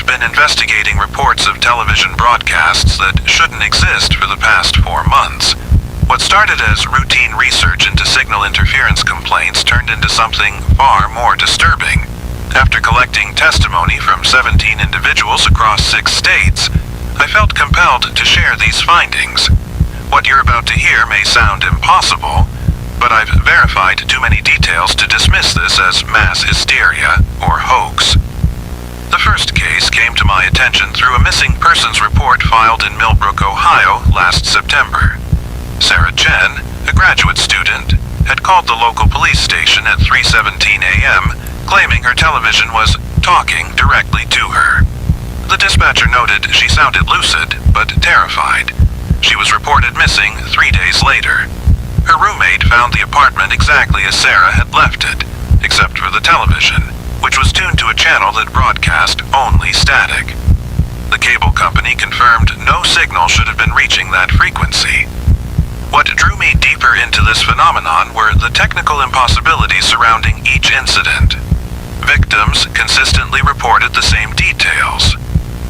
I've been investigating reports of television broadcasts that shouldn't exist for the past 4 months. What started as routine research into signal interference complaints turned into something far more disturbing. After collecting testimony from 17 individuals across 6 states, I felt compelled to share these findings. What you're about to hear may sound impossible, but I've verified too many details to dismiss this as mass hysteria or hoax. The first case came to my attention through a missing persons report filed in Millbrook, Ohio last September. Sarah Chen, a graduate student, had called the local police station at 3:17 a.m., claiming her television was talking directly to her. The dispatcher noted she sounded lucid, but terrified. She was reported missing 3 days later. Her roommate found the apartment exactly as Sarah had left it, except for the television, which was tuned to a channel that broadcast only static. The cable company confirmed no signal should have been reaching that frequency. What drew me deeper into this phenomenon were the technical impossibilities surrounding each incident. Victims consistently reported the same details.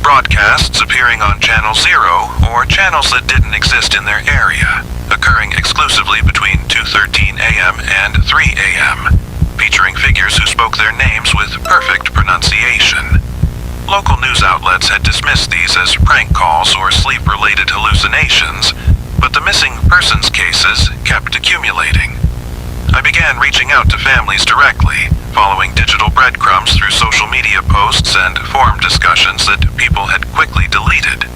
Broadcasts appearing on Channel 0 or channels that didn't exist in their area, occurring exclusively between 2:13 a.m. and 3 a.m., featuring figures who spoke their names with perfect pronunciation. Local news outlets had dismissed these as prank calls or sleep-related hallucinations, but the missing persons cases kept accumulating. I began reaching out to families directly, following digital breadcrumbs through social media posts and forum discussions that people had quickly deleted.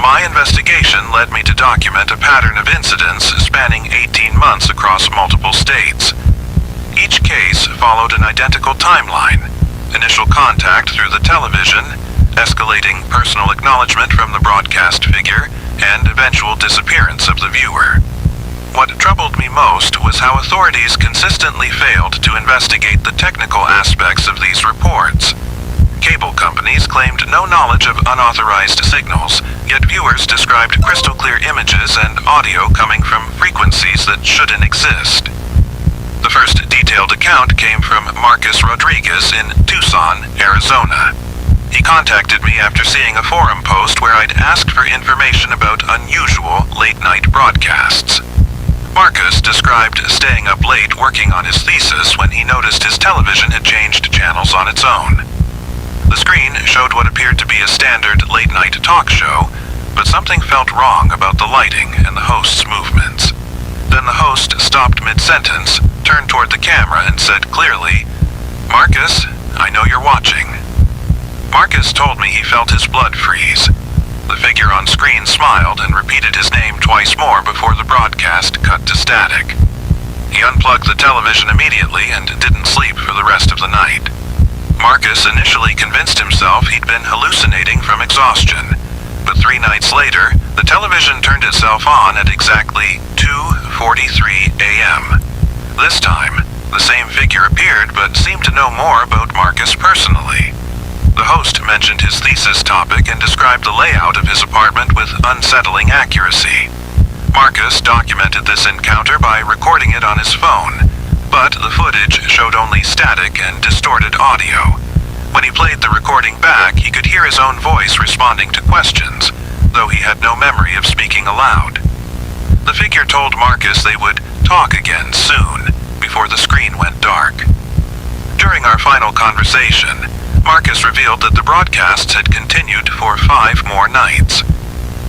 My investigation led me to document a pattern of incidents spanning 18 months across multiple states. Each case followed an identical timeline: initial contact through the television, escalating personal acknowledgement from the broadcast figure, and eventual disappearance of the viewer. What troubled me most was how authorities consistently failed to investigate the technical aspects of these reports. Cable companies claimed no knowledge of unauthorized signals, yet viewers described crystal-clear images and audio coming from frequencies that shouldn't exist. The first detailed account came from Marcus Rodriguez in Tucson, Arizona. He contacted me after seeing a forum post where I'd asked for information about unusual late-night broadcasts. Marcus described staying up late working on his thesis when he noticed his television had changed channels on its own. The screen showed what appeared to be a standard late-night talk show, but something felt wrong about the lighting and the host's movements. Then the host stopped mid-sentence, turned toward the camera, and said clearly, "Marcus, I know you're watching." Marcus told me he felt his blood freeze. The figure on screen smiled and repeated his name twice more before the broadcast cut to static. He unplugged the television immediately and didn't sleep for the rest of the night. Marcus initially convinced himself he'd been hallucinating from exhaustion, but 3 nights later, the television turned itself on at exactly 2:43 a.m. This time, the same figure appeared but seemed to know more about Marcus personally. The host mentioned his thesis topic and described the layout of his apartment with unsettling accuracy. Marcus documented this encounter by recording it on his phone, but the footage showed only static and distorted audio. When he played the recording back, he could hear his own voice responding to questions, though he had no memory of speaking aloud. The figure told Marcus they would talk again soon, before the screen went dark. During our final conversation, Marcus revealed that the broadcasts had continued for 5 more nights.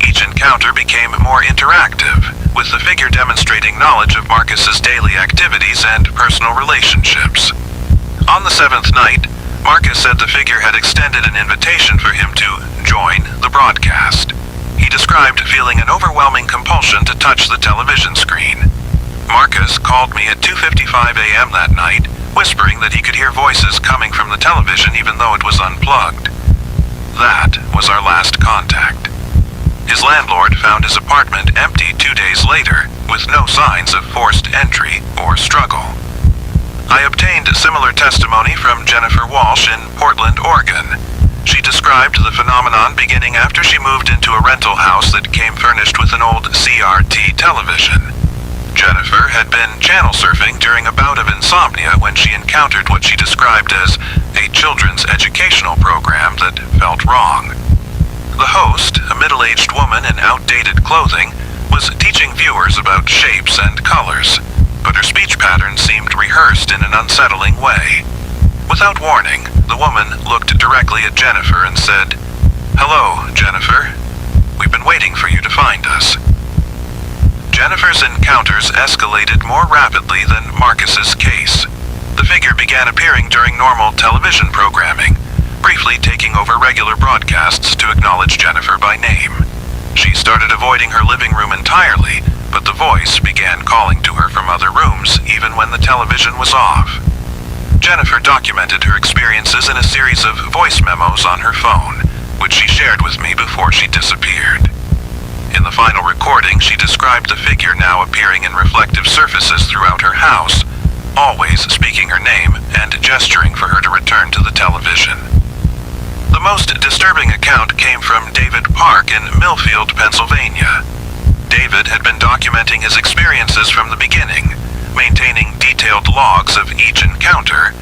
Each encounter became more interactive, with the figure demonstrating knowledge of Marcus's daily activities and personal relationships. On the 7th night, Marcus said the figure had extended an invitation for him to join the broadcast. He described feeling an overwhelming compulsion to touch the television screen. Marcus called me at 2:55 a.m. that night, whispering that he could hear voices coming from the television even though it was unplugged. That was our last contact. His landlord found his apartment empty 2 days later, with no signs of forced entry or struggle. I obtained similar testimony from Jennifer Walsh in Portland, Oregon. She described the phenomenon beginning after she moved into a rental house that came furnished with an old CRT television. Jennifer had been channel surfing during a bout of insomnia when she encountered what she described as a children's educational program that felt wrong. The host, a middle-aged woman in outdated clothing, was teaching viewers about shapes and colors, but her speech pattern seemed rehearsed in an unsettling way. Without warning, the woman looked directly at Jennifer and said, "Hello, Jennifer. We've been waiting for you to find us." Jennifer's encounters escalated more rapidly than Marcus's case. The figure began appearing during normal television programming, briefly taking over regular broadcasts to acknowledge Jennifer by name. She started avoiding her living room entirely, but the voice began calling to her from other rooms even when the television was off. Jennifer documented her experiences in a series of voice memos on her phone, which she shared with me before she disappeared. In the final recording, she described the figure now appearing in reflective surfaces throughout her house, always speaking her name and gesturing for her to return to the television. The most disturbing account came from David Park in Millfield, Pennsylvania. David had been documenting his experiences from the beginning, maintaining detailed logs of each encounter.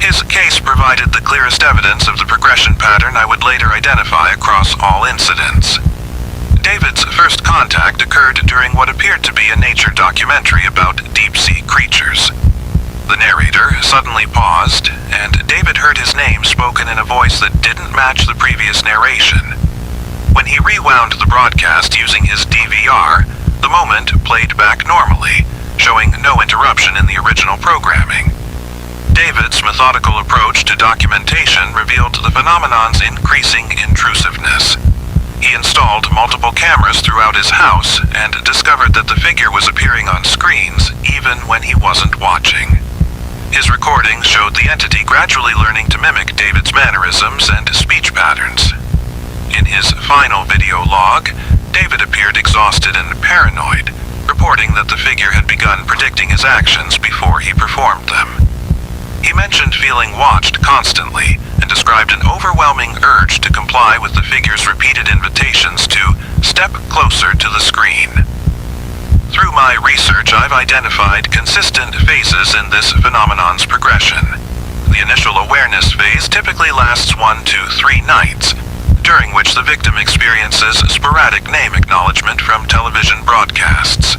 His case provided the clearest evidence of the progression pattern I would later identify across all incidents. David's first contact occurred during what appeared to be a nature documentary about deep-sea creatures. The narrator suddenly paused, and David heard his name spoken in a voice that didn't match the previous narration. When he rewound the broadcast using his DVR, the moment played back normally, showing no interruption in the original programming. David's methodical approach to documentation revealed the phenomenon's increasing intrusiveness. He installed multiple cameras throughout his house and discovered that the figure was appearing on screens even when he wasn't watching. His recordings showed the entity gradually learning to mimic David's mannerisms and speech patterns. In his final video log, David appeared exhausted and paranoid, reporting that the figure had begun predicting his actions before he performed them. He mentioned feeling watched constantly and described an overwhelming urge to comply with the figure's repeated invitations to step closer to the screen. Through my research, I've identified consistent phases in this phenomenon's progression. The initial awareness phase typically lasts 1 to 3 nights, during which the victim experiences sporadic name acknowledgement from television broadcasts.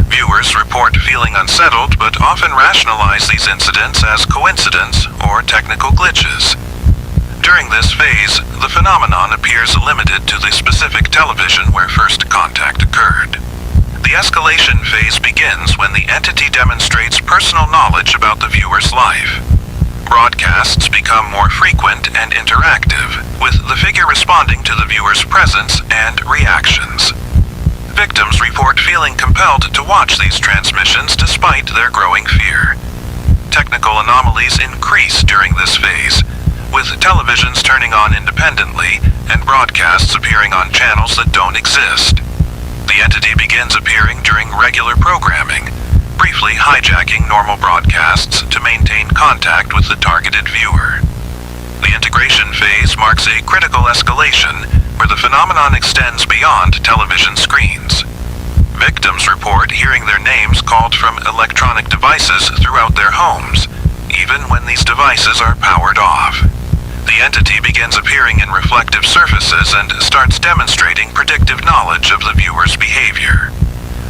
Viewers report feeling unsettled but often rationalize these incidents as coincidence or technical glitches. During this phase, the phenomenon appears limited to the specific television where first contact occurred. The escalation phase begins when the entity demonstrates personal knowledge about the viewer's life. Broadcasts become more frequent and interactive, with the figure responding to the viewer's presence and reactions. Victims report feeling compelled to watch these transmissions despite their growing fear. Technical anomalies increase during this phase, with televisions turning on independently and broadcasts appearing on channels that don't exist. The entity begins appearing during regular programming, briefly hijacking normal broadcasts to maintain contact with the targeted viewer. The integration phase marks a critical escalation where the phenomenon extends beyond television screens. Victims report hearing their names called from electronic devices throughout their homes, even when these devices are powered off. The entity begins appearing in reflective surfaces and starts demonstrating predictive knowledge of the viewer's behavior.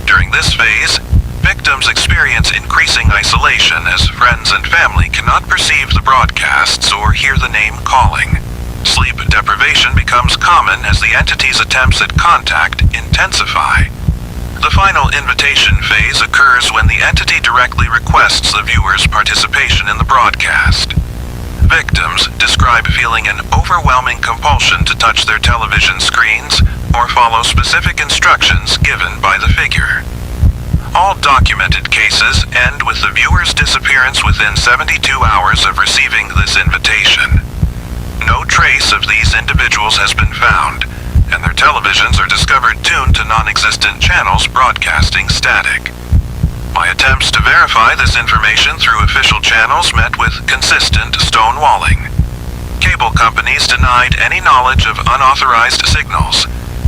During this phase, victims experience increasing isolation as friends and family cannot perceive the broadcasts or hear the name calling. Sleep deprivation becomes common as the entity's attempts at contact intensify. The final invitation phase occurs when the entity directly requests the viewer's participation in the broadcast. Victims describe feeling an overwhelming compulsion to touch their television screens or follow specific instructions given by the figure. All documented cases end with the viewer's disappearance within 72 hours of receiving this invitation. No trace of these individuals has been found, and their televisions are discovered tuned to non-existent channels broadcasting static. My attempts to verify this information through official channels met with consistent stonewalling. Cable companies denied any knowledge of unauthorized signals,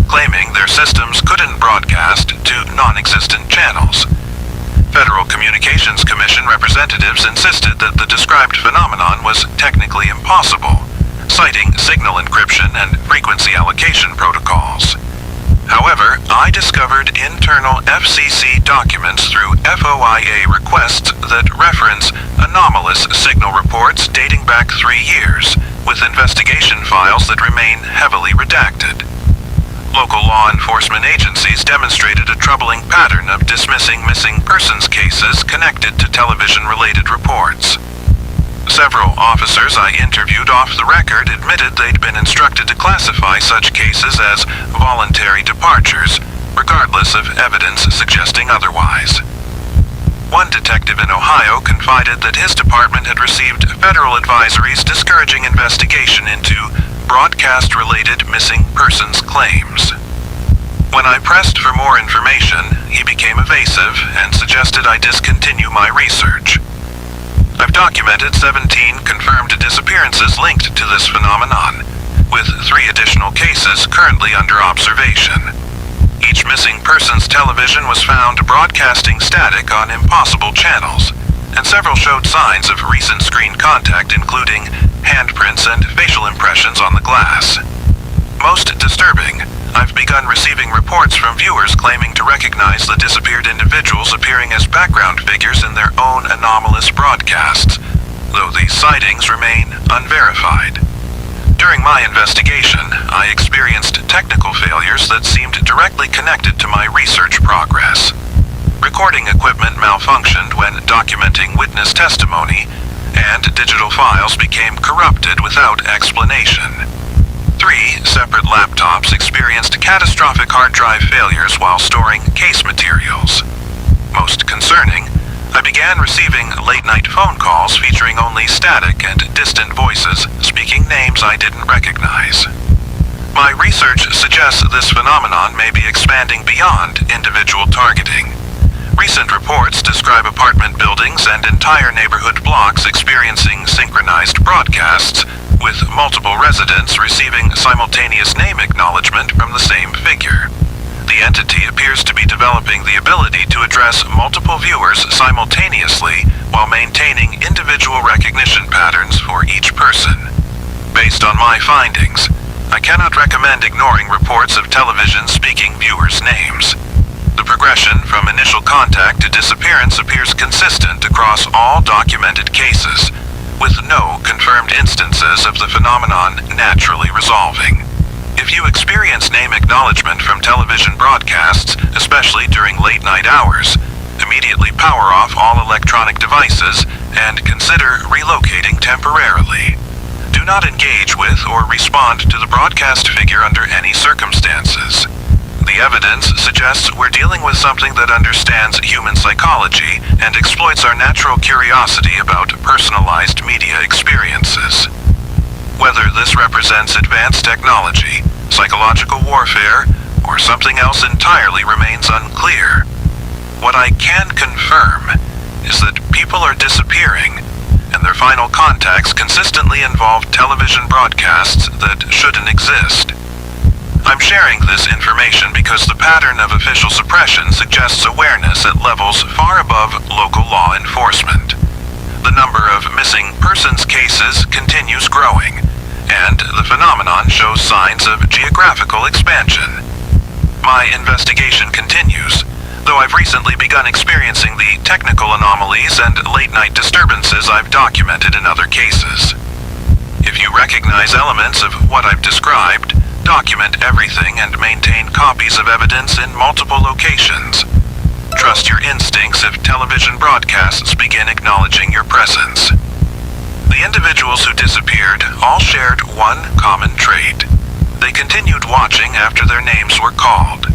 claiming their systems couldn't broadcast to non-existent channels. Federal Communications Commission representatives insisted that the described phenomenon was technically impossible, citing signal encryption and frequency allocation protocols. However, I discovered internal FCC documents through FOIA requests that reference anomalous signal reports dating back 3 years, with investigation files that remain heavily redacted. Local law enforcement agencies demonstrated a troubling pattern of dismissing missing persons cases connected to television-related reports. Several officers I interviewed off the record admitted they'd been instructed to classify such cases as voluntary departures, regardless of evidence suggesting otherwise. One detective in Ohio confided that his department had received federal advisories discouraging investigation into broadcast-related missing persons claims. When I pressed for more information, he became evasive and suggested I discontinue my research. I've documented 17 confirmed disappearances linked to this phenomenon, with 3 additional cases currently under observation. Each missing person's television was found broadcasting static on impossible channels, and several showed signs of recent screen contact, including handprints and facial impressions on the glass. Most disturbing, I've begun receiving reports from viewers claiming to recognize the disappeared individuals appearing as background figures in their own anomalous broadcasts, though these sightings remain unverified. During my investigation, I experienced technical failures that seemed directly connected to my research progress. Recording equipment malfunctioned when documenting witness testimony, and digital files became corrupted without explanation. 3 separate laptops experienced catastrophic hard drive failures while storing case materials. Most concerning, I began receiving late-night phone calls featuring only static and distant voices speaking names I didn't recognize. My research suggests this phenomenon may be expanding beyond individual targeting. Recent reports describe apartment buildings and entire neighborhood blocks experiencing synchronized broadcasts, with multiple residents receiving simultaneous name acknowledgement from the same figure. The entity appears to be developing the ability to address multiple viewers simultaneously while maintaining individual recognition patterns for each person. Based on my findings, I cannot recommend ignoring reports of television speaking viewers' names. The progression from initial contact to disappearance appears consistent across all documented cases, with no confirmed instances of the phenomenon naturally resolving. If you experience name acknowledgement from television broadcasts, especially during late-night hours, immediately power off all electronic devices and consider relocating temporarily. Do not engage with or respond to the broadcast figure under any circumstances. The evidence suggests we're dealing with something that understands human psychology and exploits our natural curiosity about personalized media experiences. Whether this represents advanced technology, psychological warfare, or something else entirely remains unclear. What I can confirm is that people are disappearing, and their final contacts consistently involve television broadcasts that shouldn't exist. I'm sharing this information because the pattern of official suppression suggests awareness at levels far above local law enforcement. The number of missing persons cases continues growing, and the phenomenon shows signs of geographical expansion. My investigation continues, though I've recently begun experiencing the technical anomalies and late-night disturbances I've documented in other cases. If you recognize elements of what I've described, document everything and maintain copies of evidence in multiple locations. Trust your instincts if television broadcasts begin acknowledging your presence. The individuals who disappeared all shared one common trait. They continued watching after their names were called.